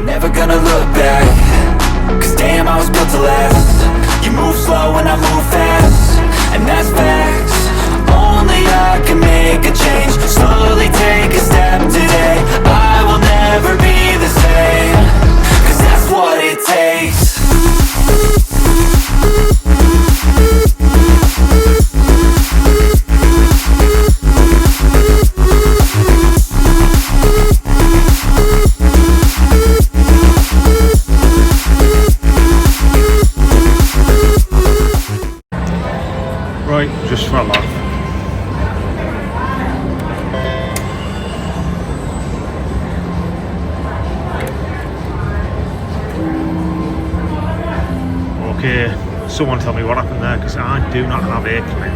never gonna look back. Cause damn, I was built to last. You move slow and I move fast, and that's facts. Only I can make a change. Slowly take a step today. I will never be the same. Cause that's what it takes. Right, just fell off. Okay, someone tell me what happened there, because I do not have air clean.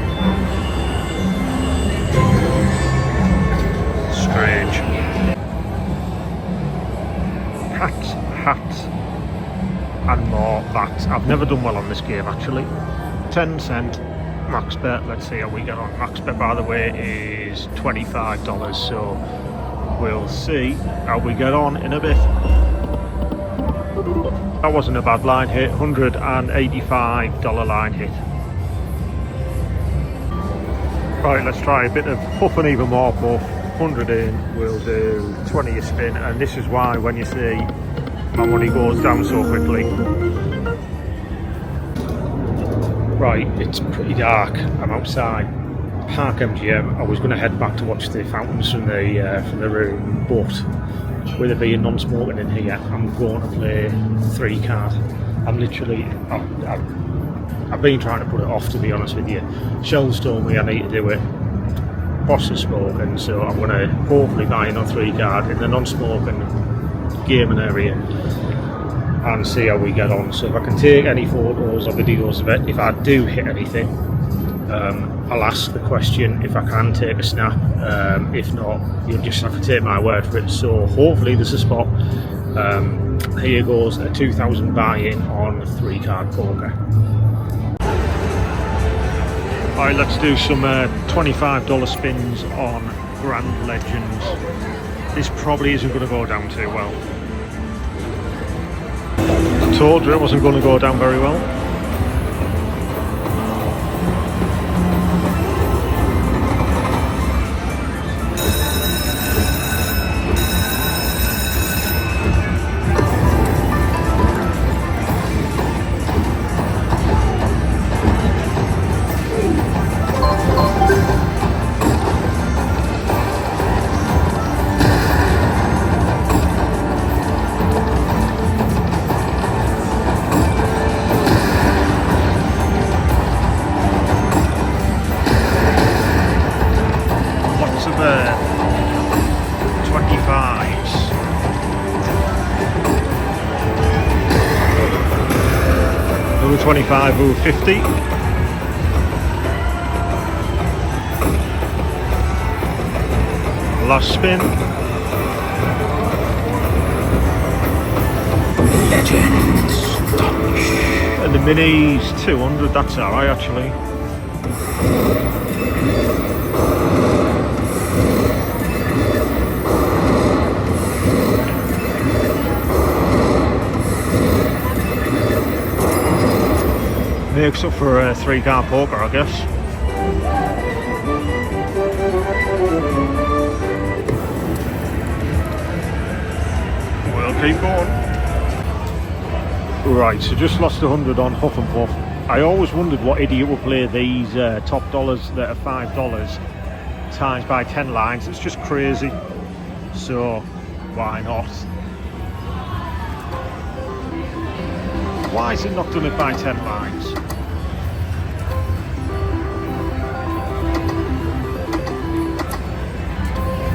Strange. Hats, and more that. I've never done well on this game actually. 10 cent max bet. Let's see how we get on. Max bet, by the way, is $25, so we'll see how we get on in a bit. That wasn't a bad line hit. $185 line hit. Right, let's try a bit of puff and even more puff. 100 in, we'll do 20 a spin, and this is why when you see my money goes down so quickly. Right, it's pretty dark. I'm outside ParkMGM. I was going to head back to watch the fountains from the room, but with it being non-smoking in here, I'm going to play 3 card. I've been trying to put it off, to be honest with you. Shell's told me I need to do it. Boss is smoking, so I'm going to hopefully buy in on 3 card in the non-smoking gaming area and see how we get on. So if I can take any photos or videos of it, if I do hit anything, I'll ask the question if I can take a snap. If not, you'll just have to take my word for it. So hopefully there's a spot. Here goes a 2,000 buy-in on 3 card poker. Alright, let's do some $25 spins on Grand Legends. This probably isn't going to go down too well. I told you it wasn't going to go down very well. Another 25 over 50. Last spin. Legends touch. And the mini's 200, that's alright actually. Makes up for a 3 card poker, I guess. We'll keep going. Right, so just lost 100 on Huff and Puff. I always wondered what idiot would play these top dollars that are $5 times by 10 lines. It's just crazy. So why not? Why is it not done it by 10 lines?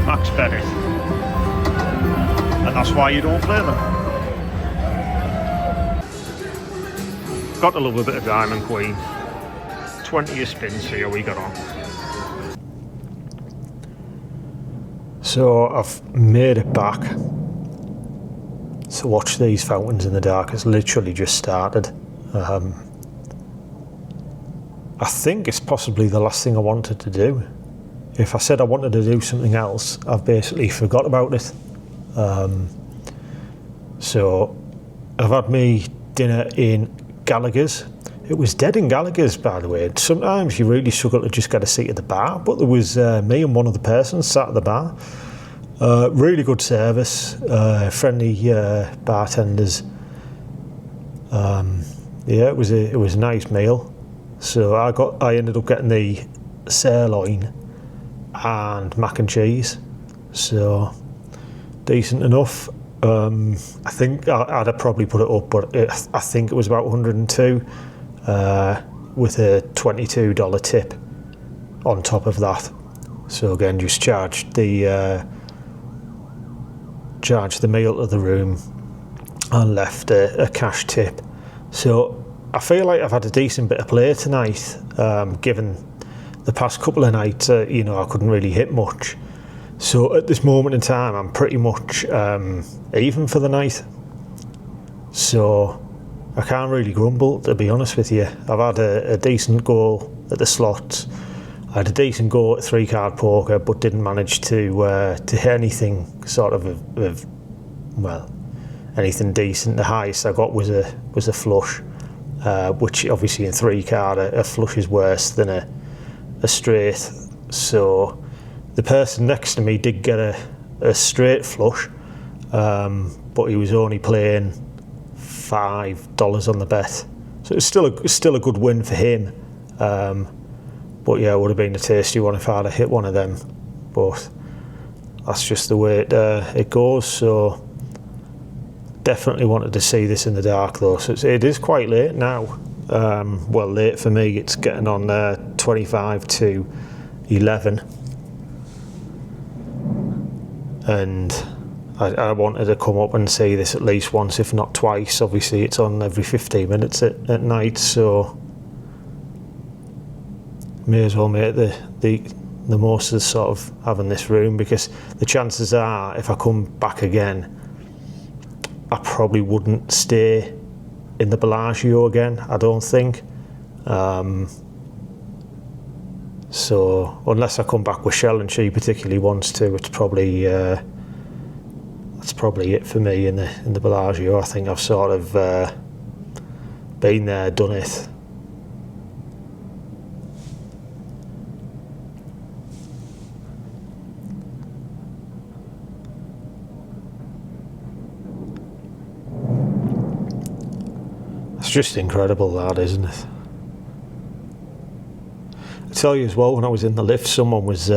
Max bet it. And that's why you don't play them. Got to love a bit of Diamond Queen. 20 spins here we got on. So I've made it back to watch these fountains in the dark. It's literally just started. I think it's possibly the last thing I wanted to do. If I said I wanted to do something else, I've basically forgot about it. So I've had me dinner in Gallagher's. It was dead in Gallagher's, by the way. Sometimes you really struggle to just get a seat at the bar, but there was me and one other person sat at the bar. Really good service, friendly bartenders. Yeah, it was a nice meal. So I ended up getting the sirloin and mac and cheese. So decent enough. I think I'd have probably put it up, but I think it was about 102 with a $22 tip on top of that. So again, just charged the meal to the room and left a cash tip. So I feel like I've had a decent bit of play tonight, given the past couple of nights, I couldn't really hit much. So at this moment in time, I'm pretty much even for the night. So I can't really grumble, to be honest with you. I've had a decent go at the slots. I had a decent go at 3-card poker, but didn't manage to hit anything sort of anything decent. The highest I got was a flush, which obviously in 3-card a flush is worse than a straight. So the person next to me did get a straight flush, but he was only playing $5 on the bet. So it's still a good win for him. But yeah, it would have been a tasty one if I'd have hit one of them. But that's just the way it goes. So definitely wanted to see this in the dark though. So it is quite late now. Well, late for me. It's getting on 25 to 11. And I wanted to come up and see this at least once, if not twice. Obviously, it's on every 15 minutes at night, so may as well make the most of sort of having this room, because the chances are, if I come back again, I probably wouldn't stay in the Bellagio again, I don't think. So unless I come back with Shell and she particularly wants to, it's probably that's probably it for me in the Bellagio. I think I've sort of been there, done it. It's just incredible, that, isn't it? I tell you as well, when I was in the lift, someone was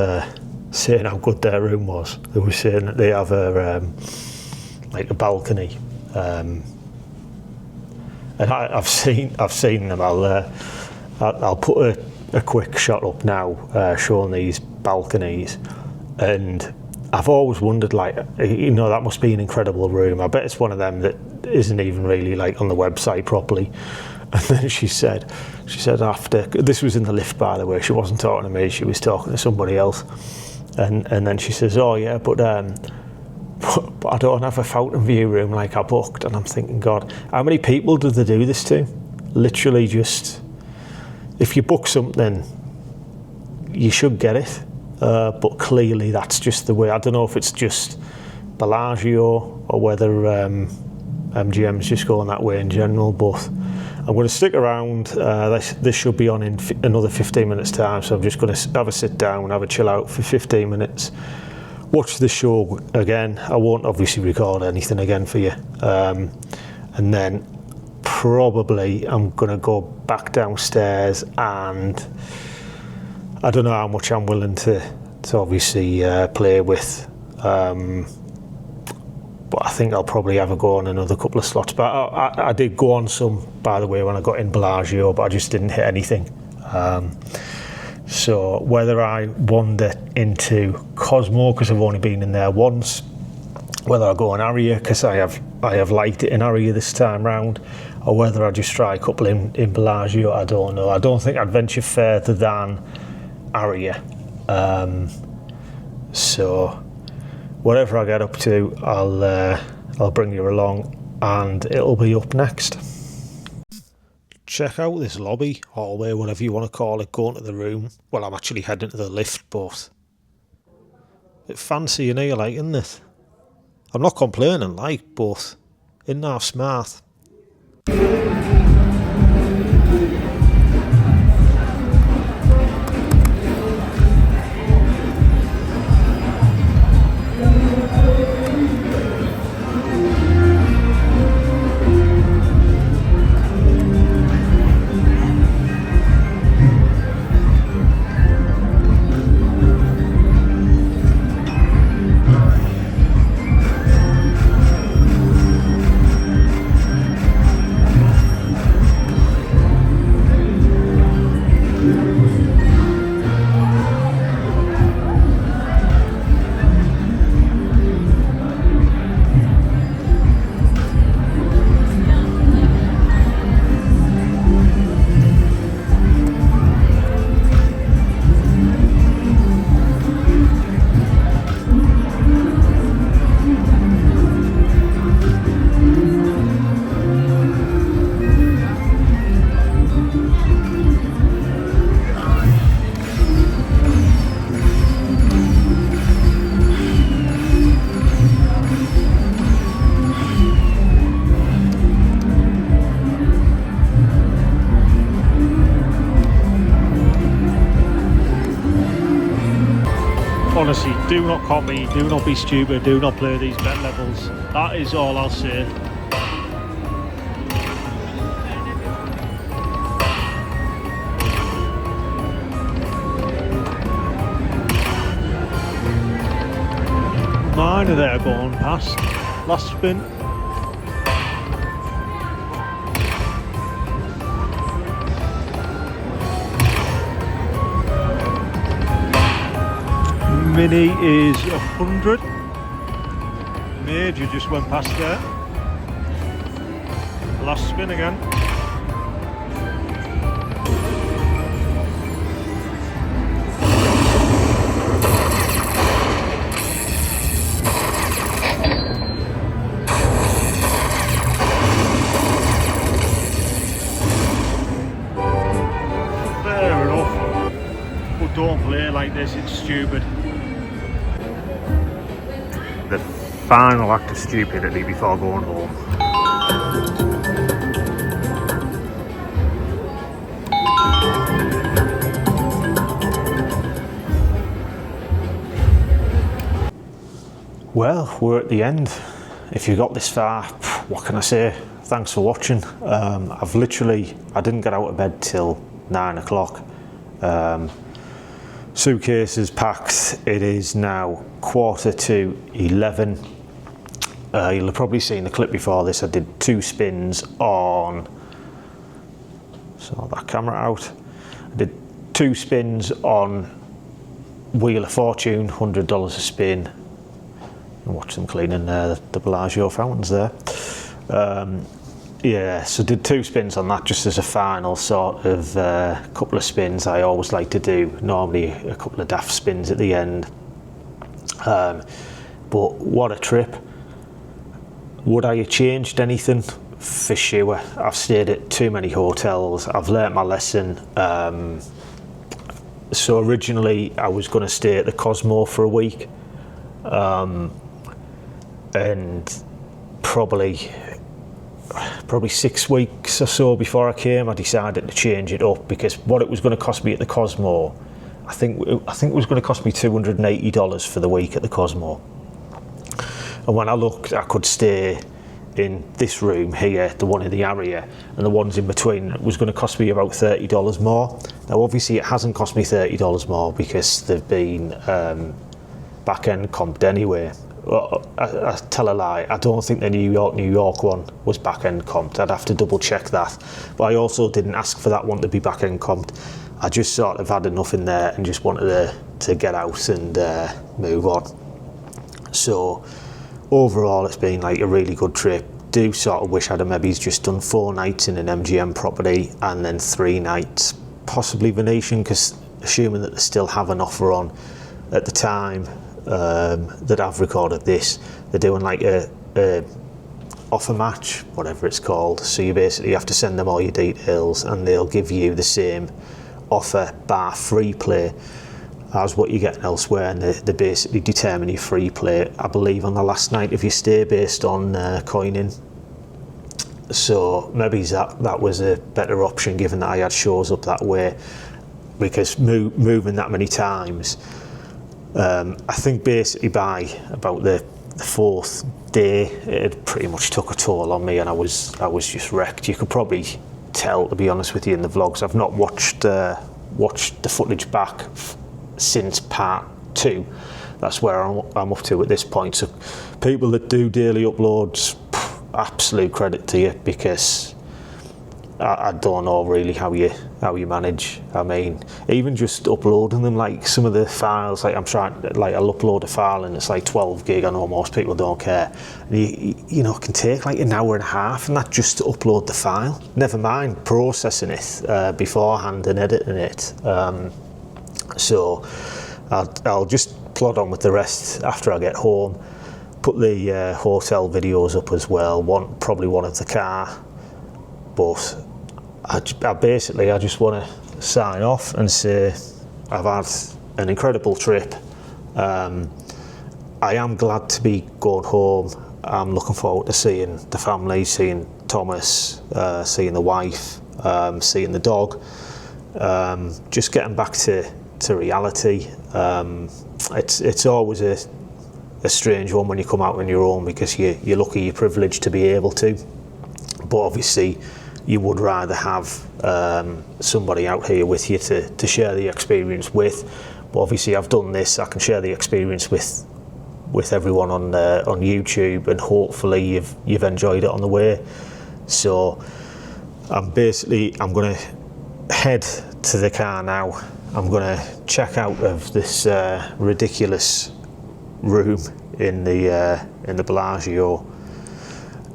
saying how good their room was. They were saying that they have a balcony, and I've seen them. I'll put a quick shot up now showing these balconies, and I've always wondered, that must be an incredible room. I bet it's one of them that isn't even really on the website properly. And then she said after, this was in the lift, by the way, she wasn't talking to me, she was talking to somebody else, and then she says, oh yeah, but I don't have a fountain view room like I booked. And I'm thinking, God, how many people do they do this to? Literally just, if you book something, you should get it, but clearly that's just the way. I don't know if it's just Bellagio or whether MGM's just going that way in general, but I'm going to stick around. This should be on in another 15 minutes time, so I'm just going to have a sit down, have a chill out for 15 minutes, watch the show again. I won't obviously record anything again for you, and then probably I'm going to go back downstairs, and I don't know how much I'm willing to obviously play with, but I think I'll probably have a go on another couple of slots. But I did go on some, by the way, when I got in Bellagio, but I just didn't hit anything. So whether I wander into Cosmo, because I've only been in there once, whether I go on Aria, because I have liked it in Aria this time round, or whether I just try a couple in Bellagio, I don't know. I don't think I'd venture further than Aria. So whatever I get up to, I'll bring you along, and it'll be up next. Check out this lobby, hallway, whatever you want to call it, going to the room. Well, I'm actually heading to the lift, but a bit fancy in here, isn't it? I'm not complaining, but Isn't half smart. Honestly, do not copy, do not be stupid, do not play these bet levels. That is all I'll say. Mine are there going past. Last spin. Mini is 100. Major just went past there. Last spin again. Fair enough. But don't play like this, it's stupid. The final act of stupidity before going home. Well, we're at the end. If you got this far, what can I say? Thanks for watching. I didn't get out of bed till 9 o'clock. Suitcases packed. It is now 11:15. You'll have probably seen the clip before this. I did 2 spins on, sort that camera out. I did 2 spins on Wheel of Fortune, $100 a spin. And watch them cleaning the Bellagio fountains there. Yeah, so did 2 spins on that just as a final sort of couple of spins. I always like to do normally a couple of daft spins at the end. But what a trip. Would I have changed anything? For sure. I've stayed at too many hotels. I've learnt my lesson. So originally I was going to stay at the Cosmo for a week. And probably 6 weeks or so before I came, I decided to change it up, because what it was going to cost me at the Cosmo, I think it was going to cost me $280 for the week at the Cosmo. And when I looked, I could stay in this room here, the one in the area, and the ones in between was going to cost me about $30 more. Now obviously it hasn't cost me $30 more because they've been back-end comped anyway. Well, I tell a lie, I don't think the New York one was back-end comped. I'd have to double check that. But I also didn't ask for that one to be back-end comped. I just sort of had enough in there and just wanted to get out and move on. So overall it's been like a really good trip. Do sort of wish I'd have maybe just done 4 nights in an MGM property and then 3 nights, possibly Venetian, because assuming that they still have an offer on at the time that I've recorded this, they're doing like a offer match, whatever it's called. So you basically have to send them all your details and they'll give you the same offer bar free play as what you're getting elsewhere, and they basically determine your free play, I believe, on the last night of your stay based on coining So maybe that was a better option, given that I had shows up that way, because moving that many times, I think basically by about the fourth day, it had pretty much took a toll on me, and I was just wrecked. You could probably tell, to be honest with you, in the vlogs. I've not watched the footage back since part 2. That's where I'm up to at this point. So people that do daily uploads, absolute credit to you, because I don't know really how you manage. I mean, even just uploading them, like some of the files, like I'll upload a file and it's like 12 gig. I know most people don't care. And you know, it can take like an hour and a half, and that just to upload the file. Never mind processing it beforehand and editing it. So I'll just plod on with the rest after I get home. Put the hotel videos up as well. Probably one of the car, but I just want to sign off and say I've had an incredible trip. I am glad to be going home. I'm looking forward to seeing the family, seeing Thomas, seeing the wife, seeing the dog. Just getting back to reality. It's always a strange one when you come out on your own, because you're lucky, you're privileged to be able to. But obviously, you would rather have somebody out here with you to share the experience with. But obviously, I've done this. I can share the experience with everyone on YouTube, and hopefully you've enjoyed it on the way. So I'm going to head to the car now. I'm going to check out of this ridiculous room in the Bellagio,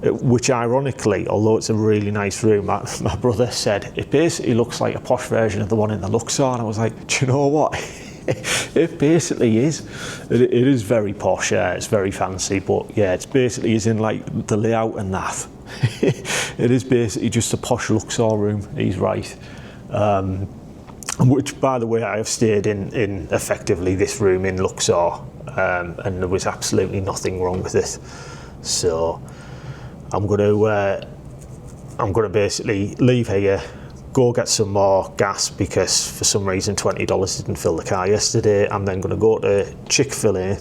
which ironically, although it's a really nice room, my brother said it basically looks like a posh version of the one in the Luxor, and I was like, do you know what? It basically is. It is very posh, it's very fancy, but yeah, it's basically is in like the layout and that. It is basically just a posh Luxor room, he's right. Which, by the way, I have stayed in effectively this room in Luxor, and there was absolutely nothing wrong with it. So I'm going to basically leave here, go get some more gas, because for some reason $20 didn't fill the car yesterday. I'm then going to go to Chick-fil-A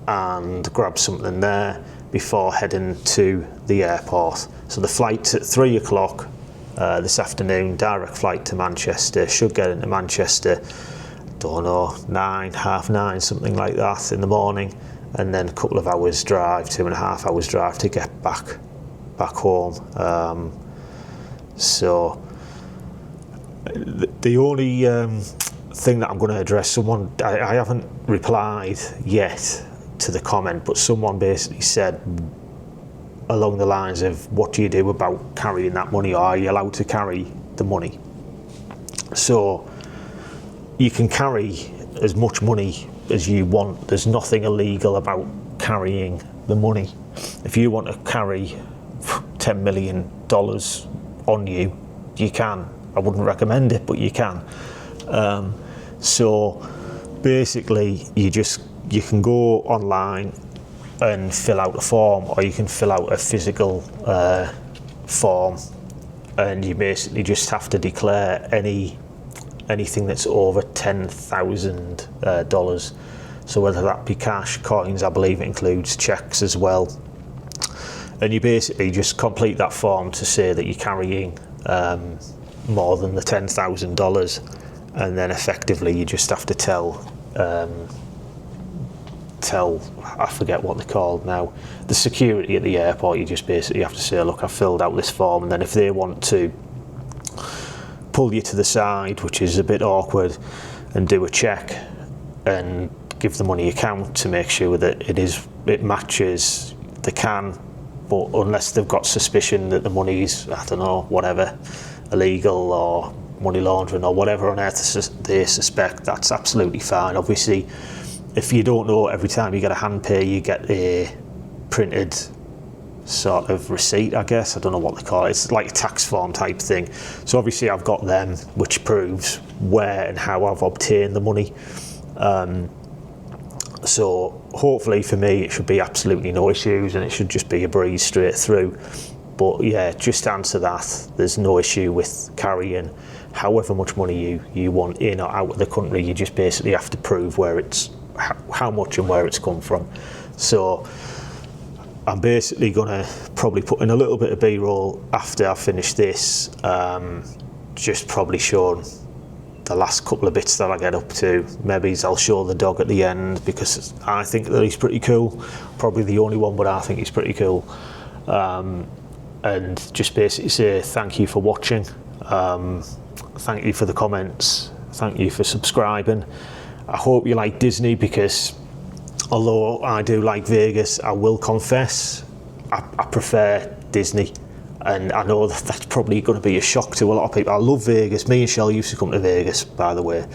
and grab something there before heading to the airport. So the flight's at 3 o'clock this afternoon, direct flight to Manchester. Should get into Manchester, don't know, 9:30, something like that in the morning, and then a couple of hours drive, 2.5 hours drive to get back home. So the only thing that I'm going to address, I haven't replied yet to the comment, but someone basically said along the lines of, what do you do about carrying that money, or are you allowed to carry the money? So you can carry as much money as you want. There's nothing illegal about carrying the money. If you want to carry $10 million on you, you can. I wouldn't recommend it, but you can. So basically, you can go online and fill out a form, or you can fill out a physical form, and you basically just have to declare anything that's over $10,000. So whether that be cash, coins, I believe it includes checks as well. And you basically just complete that form to say that you're carrying more than the $10,000, and then effectively you just have to tell I forget what they're called now, the security at the airport. You just basically have to say, look, I've filled out this form, and then if they want to pull you to the side, which is a bit awkward, and do a check and give the money account to make sure that it matches, they can. But unless they've got suspicion that the money's, I don't know, whatever, illegal or money laundering or whatever on earth they suspect, that's absolutely fine. Obviously, if you don't know, every time you get a hand pay, you get a printed sort of receipt, I guess. I don't know what they call it. It's like a tax form type thing. So obviously I've got them, which proves where and how I've obtained the money. So hopefully for me, it should be absolutely no issues, and it should just be a breeze straight through. But yeah, just to answer that, there's no issue with carrying however much money you want in or out of the country. You just basically have to prove where it's, how much and where it's come from. So I'm basically gonna probably put in a little bit of B-roll after I finish this, just probably showing the last couple of bits that I get up to. Maybe I'll show the dog at the end because I think that he's pretty cool. Probably the only one, but I think he's pretty cool. And just basically say thank you for watching. Thank you for the comments. Thank you for subscribing. I hope you like Disney, because although I do like Vegas, I will confess I prefer Disney. And I know that that's probably going to be a shock to a lot of people. I love Vegas. Me and Shell used to come to Vegas, by the way.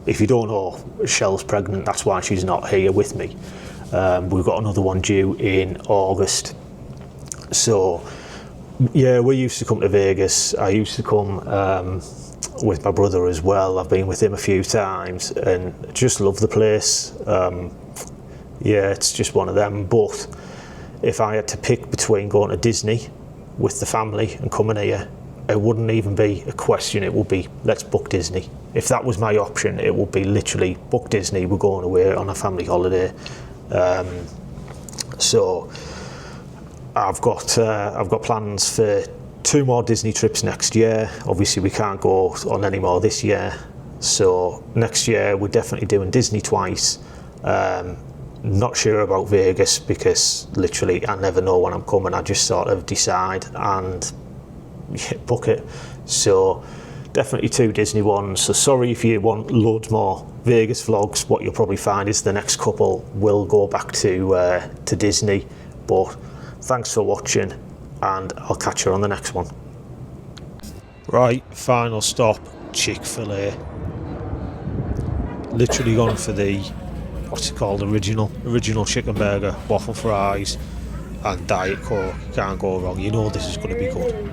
If you don't know, Shell's pregnant. That's why she's not here with me. We've got another one due in August. So, yeah, we used to come to Vegas. I used to come with my brother as well. I've been with him a few times and just love the place. Yeah, it's just one of them. But if I had to pick between going to Disney with the family and coming here, it wouldn't even be a question. It would be, let's book Disney. If that was my option, it would be literally book Disney. We're going away on a family holiday. So I've got plans for 2 more Disney trips next year. Obviously we can't go on any more this year. So next year we're definitely doing Disney twice. Not sure about Vegas because literally I never know when I'm coming. I just sort of decide and book it. So definitely 2 Disney ones. So sorry if you want loads more Vegas vlogs. What you'll probably find is the next couple will go back to Disney. But thanks for watching, and I'll catch you on the next one. Right, final stop, Chick-fil-A. Literally gone for the, what's it called, original chicken burger, waffle fries and Diet Coke. Can't go wrong. You know this is going to be good.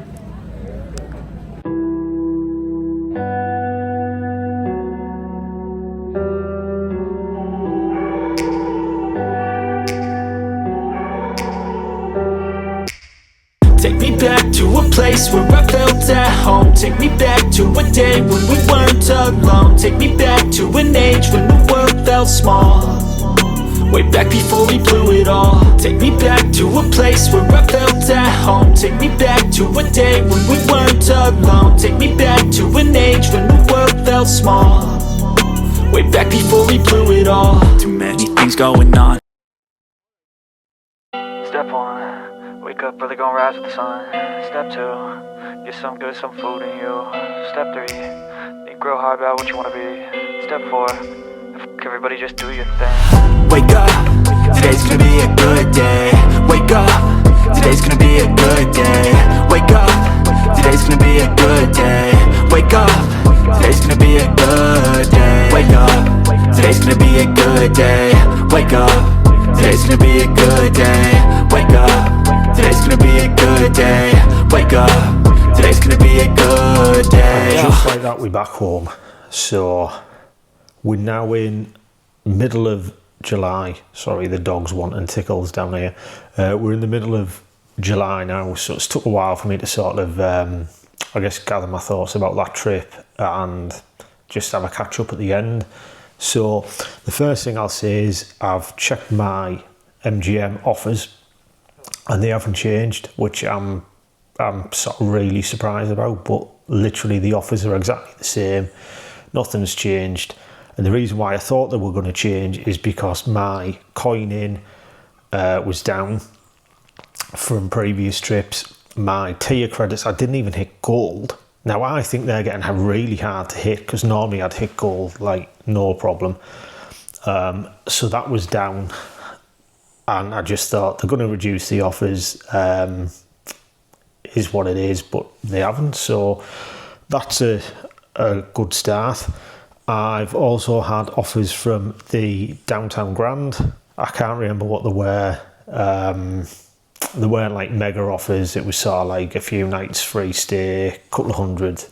Take me back to a place where I felt at home. Take me back to a day when we weren't alone. Take me back to an age when the world felt small. Way back before we blew it all. Take me back to a place where I felt at home. Take me back to a day when we weren't alone. Take me back to an age when the world felt small. Way back before we blew it all. Too many things going on. Step 1, wake up early, gonna rise with the sun. Step 2, get some good, some food in you. Step 3, think real hard about what you wanna be. Step 4, everybody just do your thing. Wake up, today's gonna be a good day. Wake up, today's gonna be a good day. Wake up, today's gonna be a good day. Wake up, today's gonna be a good day. Wake up, today's gonna be a good day. Wake up, today's gonna be a good day. Wake up, today's gonna be a good day. Wake up, today's gonna be a good day. Just like that, we're back home. So we're now in middle of July. Sorry, the dog's wanting tickles down here. We're in the middle of July now, so it's took a while for me to sort of, I guess, gather my thoughts about that trip and just have a catch up at the end. So the first thing I'll say is I've checked my MGM offers and they haven't changed, which I'm sort of really surprised about, but literally the offers are exactly the same. Nothing's changed. And the reason why I thought they were going to change is because my coin in was down from previous trips. My tier credits, I didn't even hit gold. Now I think they're getting really hard to hit because normally I'd hit gold like no problem. So that was down, and I just thought they're going to reduce the offers. Is what it is, but they haven't. So that's a good start. I've also had offers from the Downtown Grand. I can't remember what they were. They weren't like mega offers. It was sort of like a few nights free stay, a couple of hundred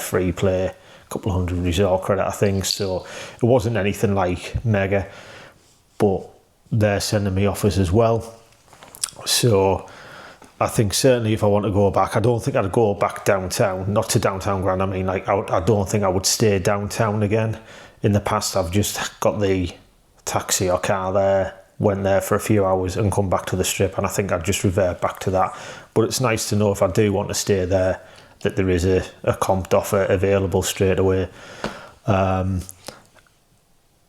free play, a couple of hundred resort credit, I think. So it wasn't anything like mega, but they're sending me offers as well. So I think certainly if I want to go back, I don't think I'd go back downtown, not to downtown Grand. I mean, like, I don't think I would stay downtown again. In the past, I've just got the taxi or car there, went there for a few hours and come back to the Strip, and I think I'd just revert back to that. But it's nice to know if I do want to stay there that there is a comped offer available straight away.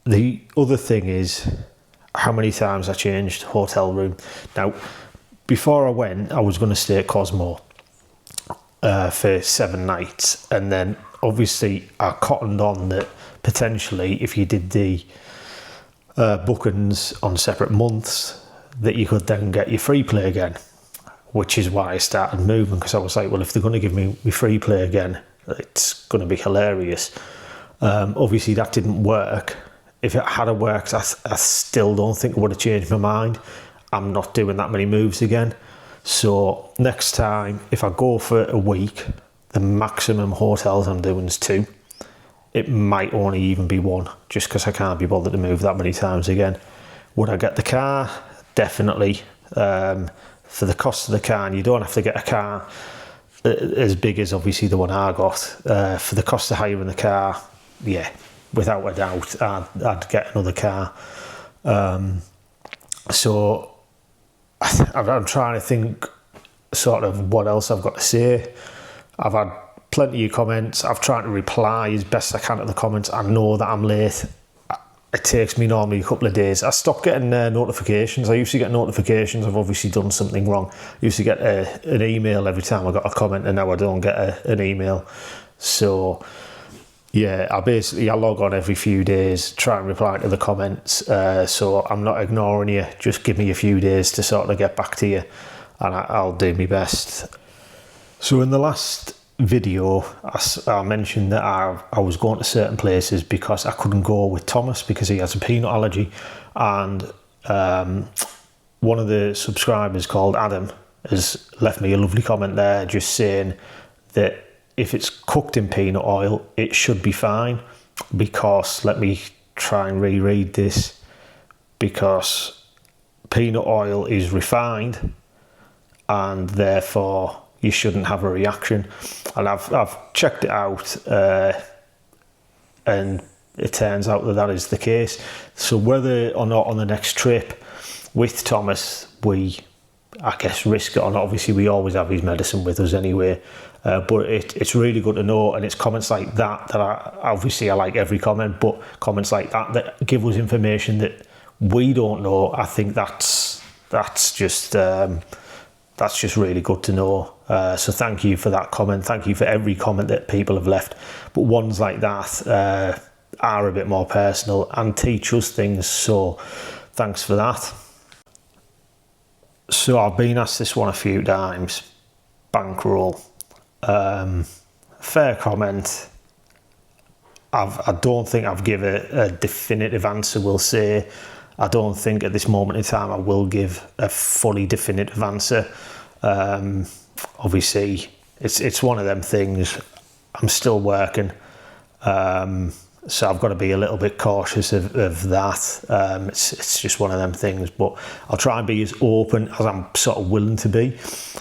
The other thing is how many times I changed hotel room. Now, before I went, I was going to stay at Cosmo for 7 nights, and then obviously I cottoned on that potentially if you did the bookings on separate months, that you could then get your free play again, which is why I started moving, because I was like, well, if they're going to give me free play again, it's going to be hilarious. Obviously that didn't work. If it had worked, I still don't think I would have changed my mind. I'm not doing that many moves again. So next time, if I go for a week, the maximum hotels I'm doing is 2. It might only even be 1, just because I can't be bothered to move that many times again. Would I get the car? Definitely. For the cost of the car, and you don't have to get a car as big as obviously the one I got. For the cost of hiring the car, yeah, without a doubt, I'd get another car. So I'm trying to think sort of what else I've got to say. I've had plenty of comments. I've tried to reply as best I can to the comments. I know that I'm late. It takes me normally a couple of days. I stopped getting notifications. I used to get notifications. I've obviously done something wrong. I used to get an email every time I got a comment, and now I don't get an email. So yeah, I log on every few days, try and reply to the comments. So I'm not ignoring you. Just give me a few days to sort of get back to you, and I'll do my best. So in the last video, I mentioned that I was going to certain places because I couldn't go with Thomas because he has a peanut allergy, and one of the subscribers called Adam has left me a lovely comment there just saying that if it's cooked in peanut oil, it should be fine, because let me try and reread this, because peanut oil is refined and therefore you shouldn't have a reaction. And I've checked it out, and it turns out that is the case. So whether or not on the next trip with Thomas we, I guess, risk it or not, obviously we always have his medicine with us anyway, but it's really good to know. And it's comments like that I like every comment, but comments like that give us information that we don't know. I think that's just really good to know. So thank you for that comment. Thank you for every comment that people have left. But ones like that are a bit more personal and teach us things. So thanks for that. So I've been asked this one a few times. Bankroll. Fair comment. I don't think I've given a definitive answer. We'll say I don't think at this moment in time I will give a fully definitive answer. Obviously it's one of them things. I'm still working, so I've got to be a little bit cautious of that. It's just one of them things, but I'll try and be as open as I'm sort of willing to be.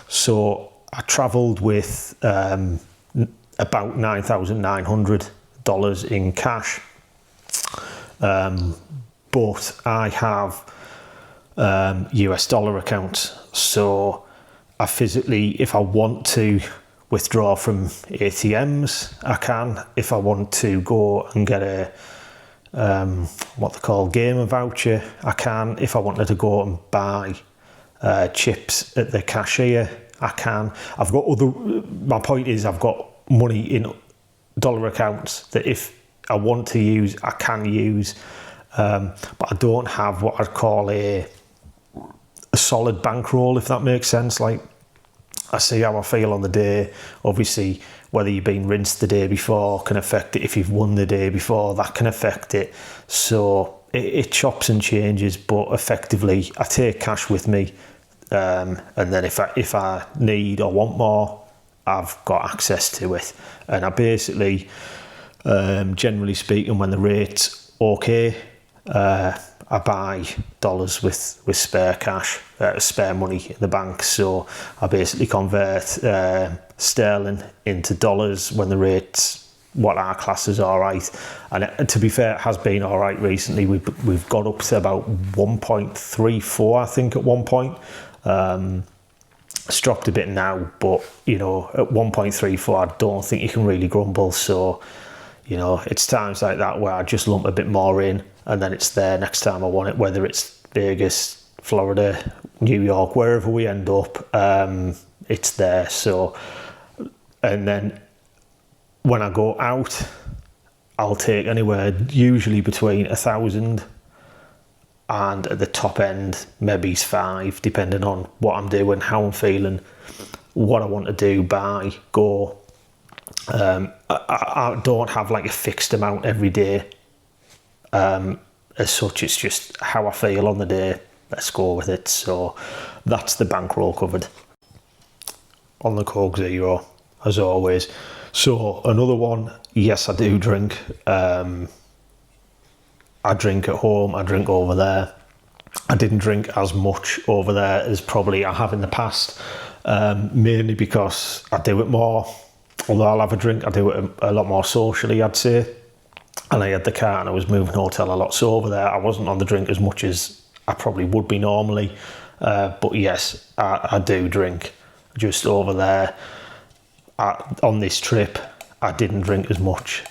So I travelled with about $9,900 in cash, but I have US dollar accounts, so I physically, if I want to withdraw from ATMs, I can. If I want to go and get a what they call gamer voucher, I can. If I wanted to go and buy chips at the cashier, I can. My point is I've got money in dollar accounts that if I want to use, I can use, but I don't have what I'd call a solid bankroll, if that makes sense. Like, I see how I feel on the day. Obviously, whether you've been rinsed the day before can affect it. If you've won the day before, that can affect it. So it chops and changes, but effectively I take cash with me, and then if I need or want more, I've got access to it. And I basically, generally speaking, when the rate's okay, I buy dollars with spare cash, spare money in the bank. So I basically convert sterling into dollars when the rate's what our class is all right. And to be fair, it has been all right recently. We've got up to about 1.34, I think, at one point. It's dropped a bit now, but you know, at 1.34, I don't think you can really grumble. So, you know, it's times like that where I just lump a bit more in, and then it's there next time I want it, whether it's Vegas, Florida, New York, wherever we end up, it's there. So, and then when I go out, I'll take anywhere usually between 1,000 and at the top end maybe it's 5, depending on what I'm doing, how I'm feeling, what I want to do, buy, go. I don't have like a fixed amount every day. As such, it's just how I feel on the day. Let's go with it. So that's the bankroll covered. On the Coke Zero, as always. So another one, yes, I do drink. I drink at home, I drink over there. I didn't drink as much over there as probably I have in the past, mainly because I do it more. Although I'll have a drink, I do it a lot more socially, I'd say. And I had the car and I was moving hotel a lot. So over there, I wasn't on the drink as much as I probably would be normally. But yes, I do drink. Just over there, on this trip, I didn't drink as much.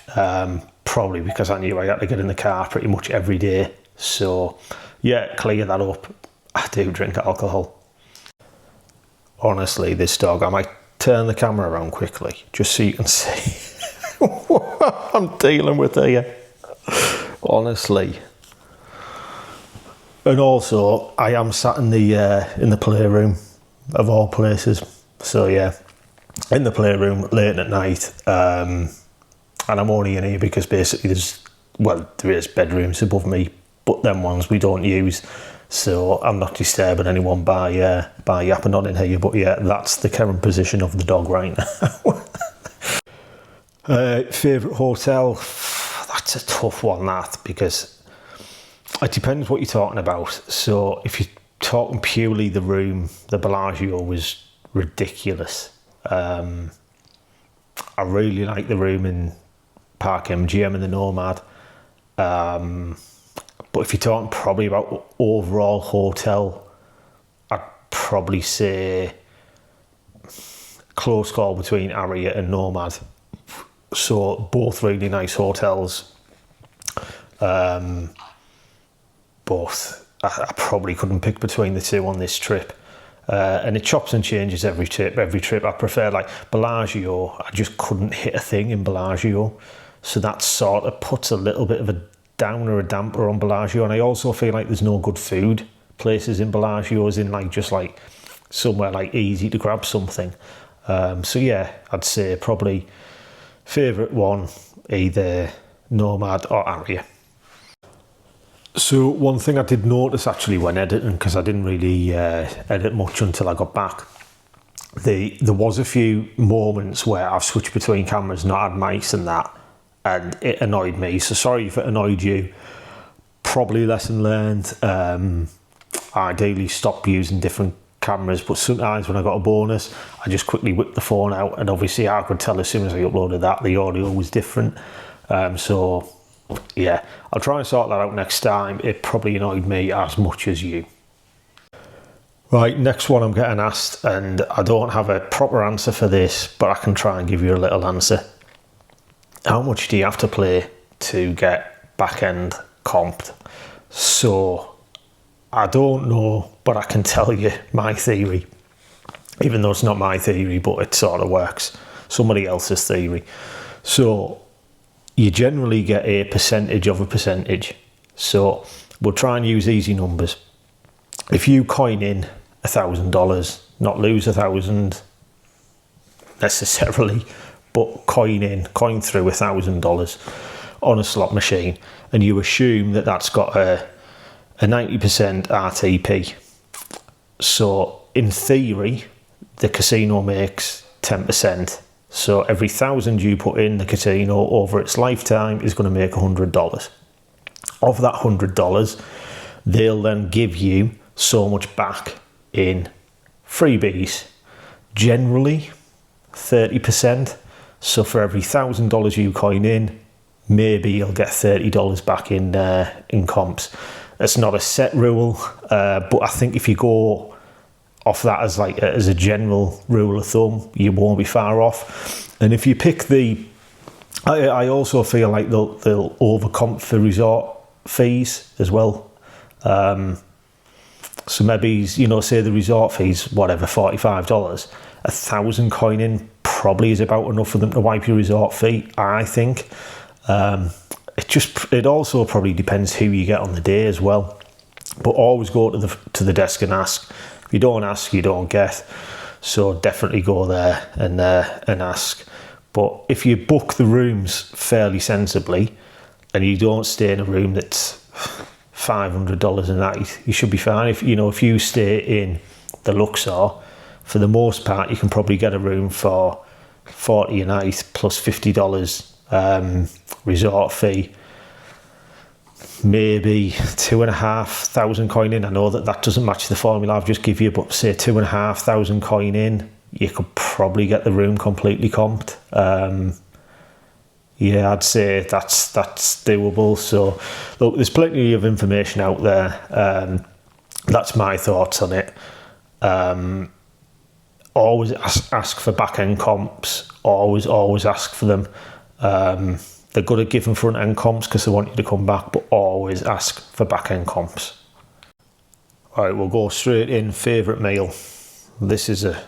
Probably because I knew I had to get in the car pretty much every day. So yeah, clear that up. I do drink alcohol. Honestly, this dog, I might turn the camera around quickly just so you can see what I'm dealing with here. Honestly. And also, I am sat in the playroom of all places. So yeah, in the playroom late at night. And I'm only in here because basically there is bedrooms above me, but them ones we don't use. So I'm not disturbing anyone by yapping on in here. But yeah, that's the current position of the dog right now. Favourite hotel? That's a tough one, that, because it depends what you're talking about. So if you're talking purely the room, the Bellagio was ridiculous. I really like the room in ParkMGM and the Nomad. But if you're talking probably about overall hotel, I'd probably say close call between Aria and Nomad. So both really nice hotels. Both. I probably couldn't pick between the two on this trip. And it chops and changes every trip. I prefer, like Bellagio, I just couldn't hit a thing in Bellagio. So that sort of puts a little bit of a downer, a damper on Bellagio. And I also feel like there's no good food places in Bellagio, as in like just like somewhere like easy to grab something. So yeah, I'd say probably favourite one, either Nomad or Aria. So one thing I did notice actually when editing, because I didn't really edit much until I got back, there was a few moments where I've switched between cameras, not had mics and that, and it annoyed me. So sorry if it annoyed you. Probably lesson learned. Ideally stop using different cameras, but sometimes when I got a bonus, I just quickly whipped the phone out, and obviously I could tell as soon as I uploaded that the audio was different. So yeah, I'll try and sort that out next time. It probably annoyed me as much as you. Right, next one I'm getting asked, and I don't have a proper answer for this, but I can try and give you a little answer. How much do you have to play to get back-end comped? So I don't know, but I can tell you my theory, even though it's not my theory, but it sort of works. Somebody else's theory. So you generally get a percentage of a percentage. So we'll try and use easy numbers. If you coin in $1,000, not lose 1,000 necessarily, but coin through $1,000 on a slot machine, and you assume that that's got a 90% RTP. So in theory, the casino makes 10%. So every 1,000 you put in the casino over its lifetime is going to make $100. Of that $100, they'll then give you so much back in freebies. Generally 30%. So for every $1,000 you coin in, maybe you'll get $30 back in comps. It's not a set rule, but I think if you go off that as a general rule of thumb, you won't be far off. And if you pick I also feel like they'll overcomp for resort fees as well. So maybe, say the resort fees, whatever, $45, 1,000 coin in probably is about enough for them to wipe your resort fee, I think. It also probably depends who you get on the day as well. But always go to the desk and ask. If you don't ask, you don't get. So definitely go there and ask. But if you book the rooms fairly sensibly and you don't stay in a room that's $500 a night, you should be fine. If you stay in the Luxor, for the most part, you can probably get a room for $40 a night plus $50 resort fee. Maybe 2,500 coin in. I know that doesn't match the formula I've just give you, but say 2,500 coin in, you could probably get the room completely comped. I'd say that's doable. So look, there's plenty of information out there. That's my thoughts on it. Always ask for back end comps. Always ask for them. They're good at giving front end comps because they want you to come back, but always ask for back end comps. All right, we'll go straight in. Favourite meal. This is a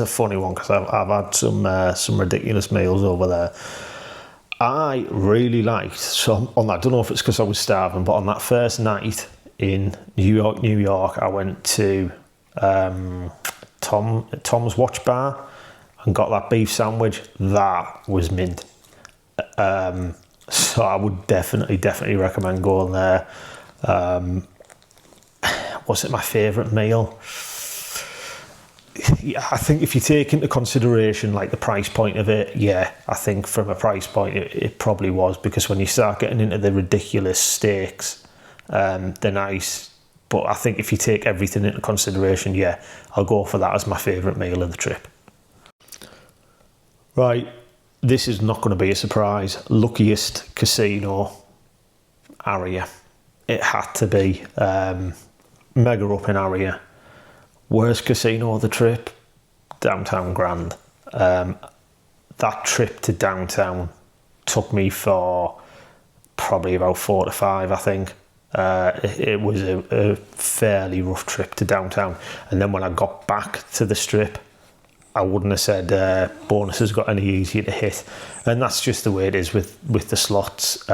funny one because I've had some ridiculous meals over there. I really liked, I don't know if it's because I was starving, but on that first night in New York, I went to Tom's Watch Bar and got that beef sandwich. That was mint. So I would definitely recommend going there. Was it my favourite meal? Yeah, I think if you take into consideration like the price point of it, yeah, I think from a price point it probably was, because when you start getting into the ridiculous steaks, they're nice, but I think if you take everything into consideration, yeah, I'll go for that as my favourite meal of the trip. Right, this is not going to be a surprise. Luckiest casino, Aria. It had to be. Mega up in Aria. Worst casino of the trip, Downtown Grand. That trip to downtown took me for probably about 4 to 5, I think. It was a fairly rough trip to downtown. And then when I got back to the strip, I wouldn't have said bonuses got any easier to hit. And that's just the way it is with the slots.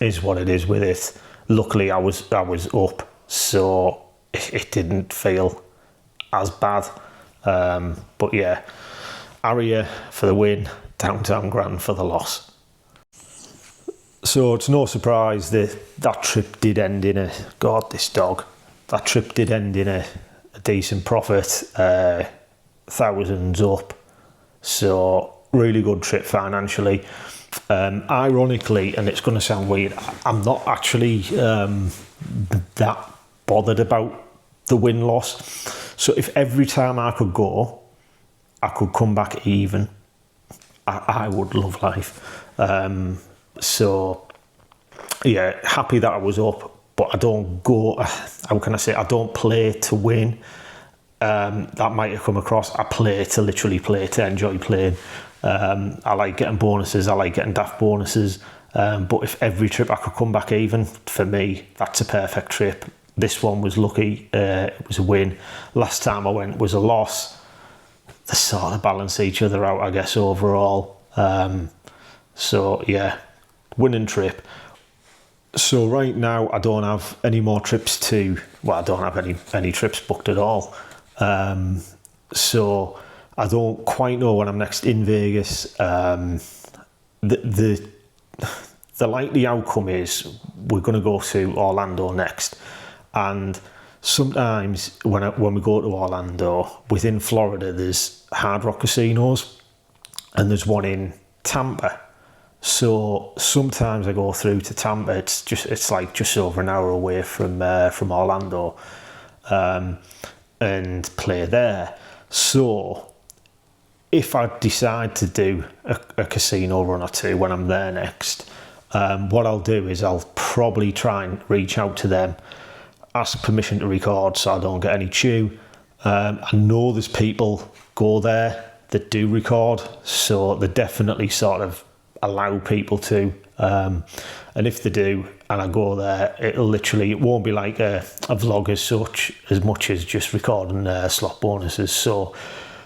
Is what it is with it. Luckily, I was up, so it didn't feel as bad. But yeah, Aria for the win, Downtown Grand for the loss. So it's no surprise that trip did end in that trip did end in a decent profit, thousands up. So really good trip financially. Ironically, and it's going to sound weird, I'm not actually that bothered about the win-loss. So if every time I could go, I could come back even, I would love life. So yeah, happy that I was up, but I don't go, how can I say, I don't play to win. That might have come across. I play to enjoy playing. I like getting bonuses, I like getting daft bonuses, but if every trip I could come back even, for me, that's a perfect trip. This one was lucky, it was a win. Last time I went was a loss. They sort of balance each other out, I guess, overall. So yeah, winning trip. So right now I don't have any more trips I don't have any trips booked at all. So I don't quite know when I'm next in Vegas. The likely outcome is we're going to go to Orlando next, and sometimes when we go to Orlando, within Florida there's Hard Rock casinos, and there's one in Tampa. So sometimes I go through to Tampa. It's like just over an hour away from Orlando, and play there. So if I decide to do a casino run or two when I'm there next, what I'll do is I'll probably try and reach out to them, ask permission to record so I don't get any chew. I know there's people go there that do record, so they definitely sort of allow people to. And if they do, and I go there, it won't be like a vlog as such, as much as just recording slot bonuses. So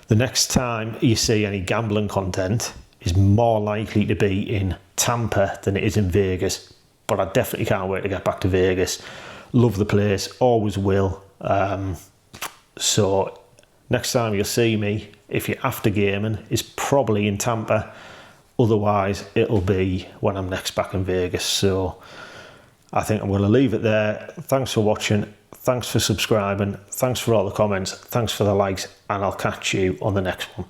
the next time you see any gambling content is more likely to be in Tampa than it is in Vegas. But I definitely can't wait to get back to Vegas. Love the place, always will. So next time you'll see me, if you're after gaming, is probably in Tampa. Otherwise, it'll be when I'm next back in Vegas. So I think I'm going to leave it there. Thanks for watching. Thanks for subscribing. Thanks for all the comments. Thanks for the likes. And I'll catch you on the next one.